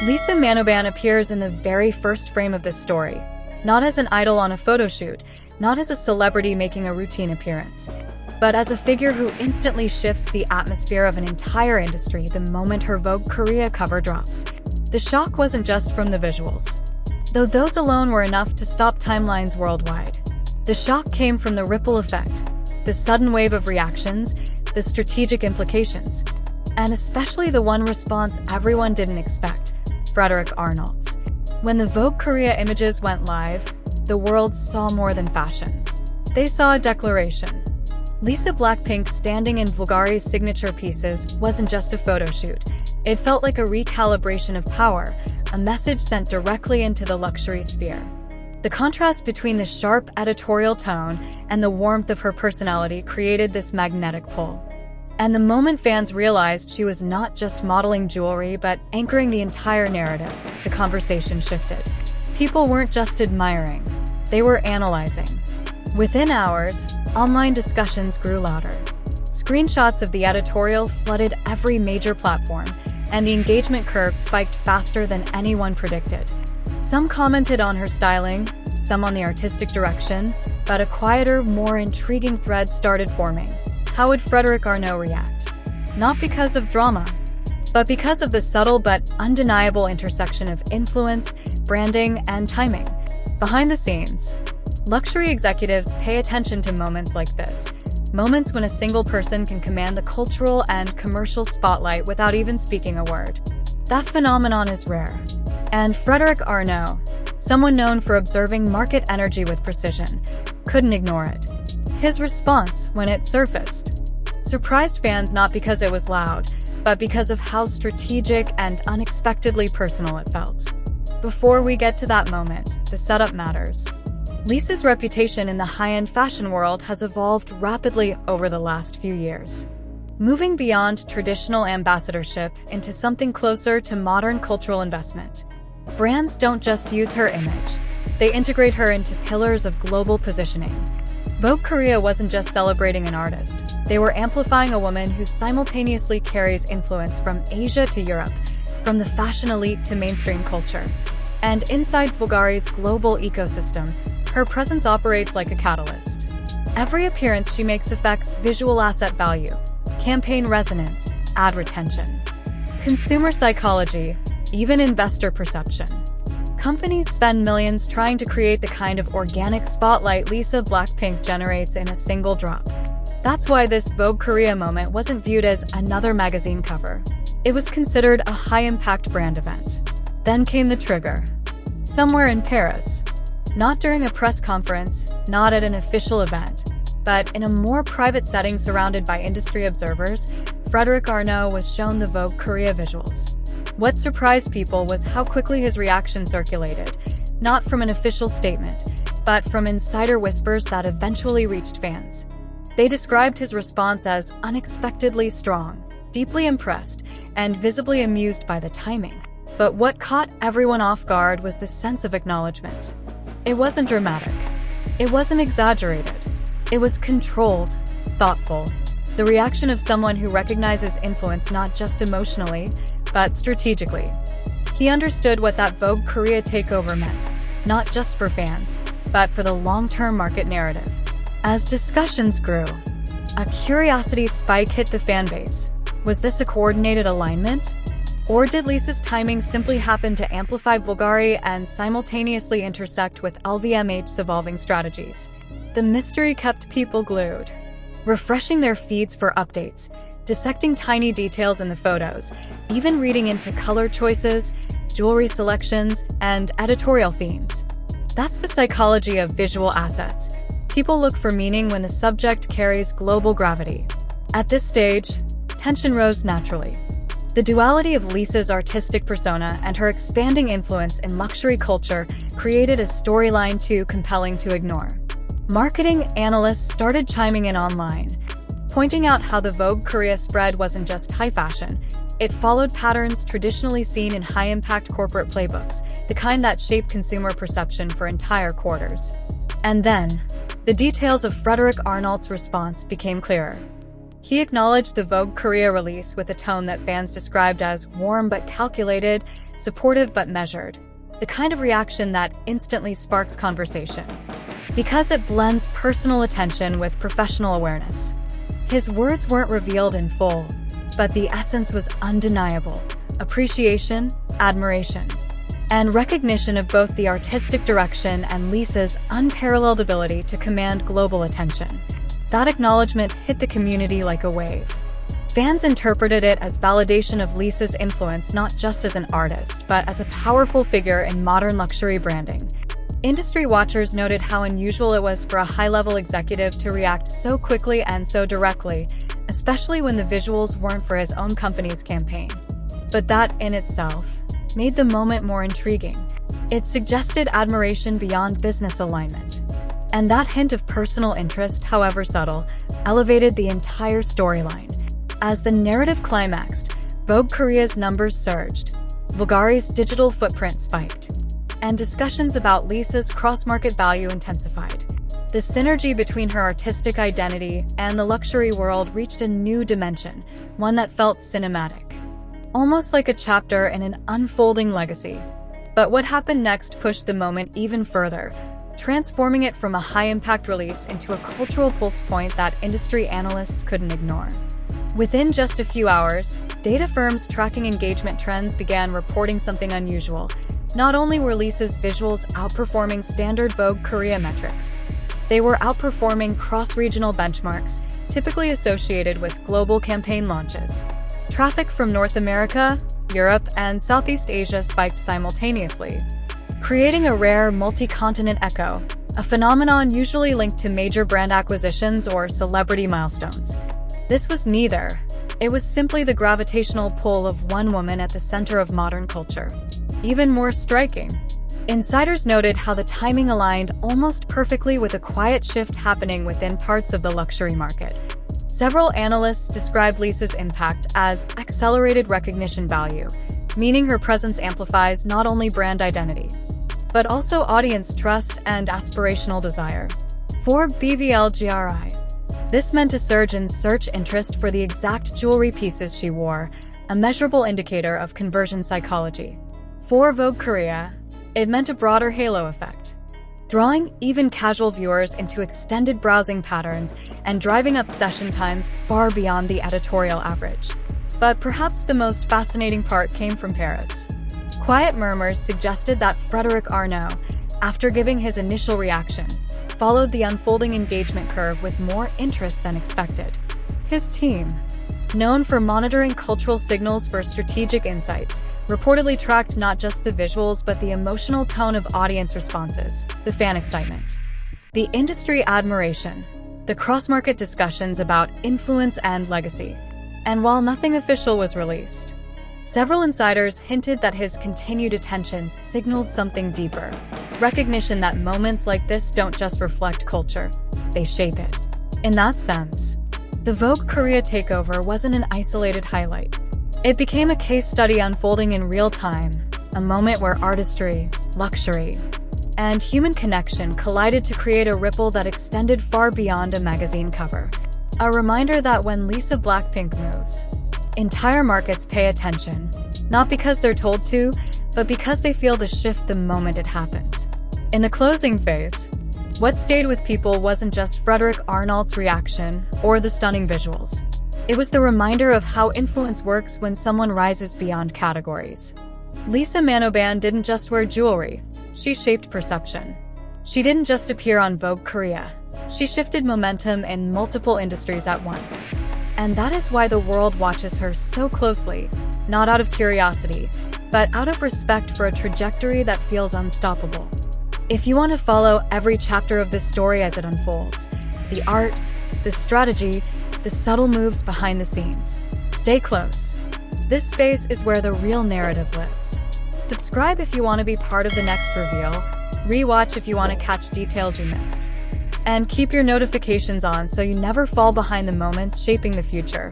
Lisa Manoban appears in the very first frame of this story, not as an idol on a photo shoot, not as a celebrity making a routine appearance, but as a figure who instantly shifts the atmosphere of an entire industry the moment her Vogue Korea cover drops. The shock wasn't just from the visuals, though those alone were enough to stop timelines worldwide. The shock came from the ripple effect, the sudden wave of reactions, the strategic implications, and especially the one response everyone didn't expect, Frédéric Arnault's. When the Vogue Korea images went live, the world saw more than fashion. They saw a declaration. Lisa BLACKPINK standing in BVLGARI's signature pieces wasn't just a photo shoot. It felt like a recalibration of power, a message sent directly into the luxury sphere. The contrast between the sharp editorial tone and the warmth of her personality created this magnetic pull. And the moment fans realized she was not just modeling jewelry but anchoring the entire narrative, the conversation shifted. People weren't just admiring, they were analyzing. Within hours, online discussions grew louder. Screenshots of the editorial flooded every major platform, and the engagement curve spiked faster than anyone predicted. Some commented on her styling, some on the artistic direction, but a quieter, more intriguing thread started forming. How would Frédéric Arnault react? Not because of drama, but because of the subtle but undeniable intersection of influence, branding, and timing. Behind the scenes, luxury executives pay attention to moments like this, moments when a single person can command the cultural and commercial spotlight without even speaking a word. That phenomenon is rare. And Frédéric Arnault, someone known for observing market energy with precision, couldn't ignore it. His response, when it surfaced, surprised fans not because it was loud, but because of how strategic and unexpectedly personal it felt. Before we get to that moment, the setup matters. Lisa's reputation in the high-end fashion world has evolved rapidly over the last few years, moving beyond traditional ambassadorship into something closer to modern cultural investment. Brands don't just use her image, they integrate her into pillars of global positioning. Vogue Korea wasn't just celebrating an artist, they were amplifying a woman who simultaneously carries influence from Asia to Europe, from the fashion elite to mainstream culture. And inside BVLGARI's global ecosystem, her presence operates like a catalyst. Every appearance she makes affects visual asset value, campaign resonance, ad retention, consumer psychology, even investor perception. Companies spend millions trying to create the kind of organic spotlight Lisa BLACKPINK generates in a single drop. That's why this Vogue Korea moment wasn't viewed as another magazine cover. It was considered a high-impact brand event. Then came the trigger. Somewhere in Paris. Not during a press conference, not at an official event, but in a more private setting surrounded by industry observers, Frédéric Arnault was shown the Vogue Korea visuals. What surprised people was how quickly his reaction circulated, not from an official statement, but from insider whispers that eventually reached fans. They described his response as unexpectedly strong, deeply impressed, and visibly amused by the timing. But what caught everyone off guard was the sense of acknowledgement. It wasn't dramatic. It wasn't exaggerated. It was controlled, thoughtful. The reaction of someone who recognizes influence not just emotionally, but strategically. He understood what that Vogue Korea takeover meant, not just for fans, but for the long-term market narrative. As discussions grew, a curiosity spike hit the fanbase. Was this a coordinated alignment? Or did Lisa's timing simply happen to amplify BVLGARI and simultaneously intersect with LVMH's evolving strategies? The mystery kept people glued, refreshing their feeds for updates, dissecting tiny details in the photos, even reading into color choices, jewelry selections, and editorial themes. That's the psychology of visual assets. People look for meaning when the subject carries global gravity. At this stage, tension rose naturally. The duality of Lisa's artistic persona and her expanding influence in luxury culture created a storyline too compelling to ignore. Marketing analysts started chiming in online, pointing out how the Vogue Korea spread wasn't just high fashion. It followed patterns traditionally seen in high-impact corporate playbooks, the kind that shape consumer perception for entire quarters. And then, the details of Frédéric Arnault's response became clearer. He acknowledged the Vogue Korea release with a tone that fans described as warm but calculated, supportive but measured, the kind of reaction that instantly sparks conversation, because it blends personal attention with professional awareness. His words weren't revealed in full, but the essence was undeniable: appreciation, admiration, and recognition of both the artistic direction and Lisa's unparalleled ability to command global attention. That acknowledgement hit the community like a wave. Fans interpreted it as validation of Lisa's influence not just as an artist, but as a powerful figure in modern luxury branding. Industry watchers noted how unusual it was for a high-level executive to react so quickly and so directly, especially when the visuals weren't for his own company's campaign. But that, in itself, made the moment more intriguing. It suggested admiration beyond business alignment. And that hint of personal interest, however subtle, elevated the entire storyline. As the narrative climaxed, Vogue Korea's numbers surged, BVLGARI's digital footprint spiked, and discussions about Lisa's cross-market value intensified. The synergy between her artistic identity and the luxury world reached a new dimension, one that felt cinematic, almost like a chapter in an unfolding legacy. But what happened next pushed the moment even further, transforming it from a high-impact release into a cultural pulse point that industry analysts couldn't ignore. Within just a few hours, data firms tracking engagement trends began reporting something unusual. Not only were Lisa's visuals outperforming standard Vogue Korea metrics, they were outperforming cross-regional benchmarks typically associated with global campaign launches. Traffic from North America, Europe, and Southeast Asia spiked simultaneously, creating a rare multi-continent echo, a phenomenon usually linked to major brand acquisitions or celebrity milestones. This was neither. It was simply the gravitational pull of one woman at the center of modern culture. Even more striking, insiders noted how the timing aligned almost perfectly with a quiet shift happening within parts of the luxury market. Several analysts described Lisa's impact as accelerated recognition value, meaning her presence amplifies not only brand identity, but also audience trust and aspirational desire. For BVLGARI, this meant a surge in search interest for the exact jewelry pieces she wore, a measurable indicator of conversion psychology. For Vogue Korea, it meant a broader halo effect, drawing even casual viewers into extended browsing patterns and driving up session times far beyond the editorial average. But perhaps the most fascinating part came from Paris. Quiet murmurs suggested that Frédéric Arnault, after giving his initial reaction, followed the unfolding engagement curve with more interest than expected. His team, known for monitoring cultural signals for strategic insights, reportedly tracked not just the visuals but the emotional tone of audience responses, the fan excitement, the industry admiration, the cross-market discussions about influence and legacy. And while nothing official was released, several insiders hinted that his continued attention signaled something deeper, recognition that moments like this don't just reflect culture, they shape it. In that sense, the Vogue Korea takeover wasn't an isolated highlight. It became a case study unfolding in real time, a moment where artistry, luxury, and human connection collided to create a ripple that extended far beyond a magazine cover. A reminder that when Lisa BLACKPINK moves, entire markets pay attention, not because they're told to, but because they feel the shift the moment it happens. In the closing phase, what stayed with people wasn't just Frédéric Arnault's reaction or the stunning visuals. It was the reminder of how influence works when someone rises beyond categories. Lisa Manoban didn't just wear jewelry, she shaped perception. She didn't just appear on Vogue Korea, she shifted momentum in multiple industries at once. And that is why the world watches her so closely, not out of curiosity, but out of respect for a trajectory that feels unstoppable. If you want to follow every chapter of this story as it unfolds, the art, the strategy, the subtle moves behind the scenes, stay close. This space is where the real narrative lives. Subscribe if you want to be part of the next reveal, rewatch if you want to catch details you missed, and keep your notifications on so you never fall behind the moments shaping the future.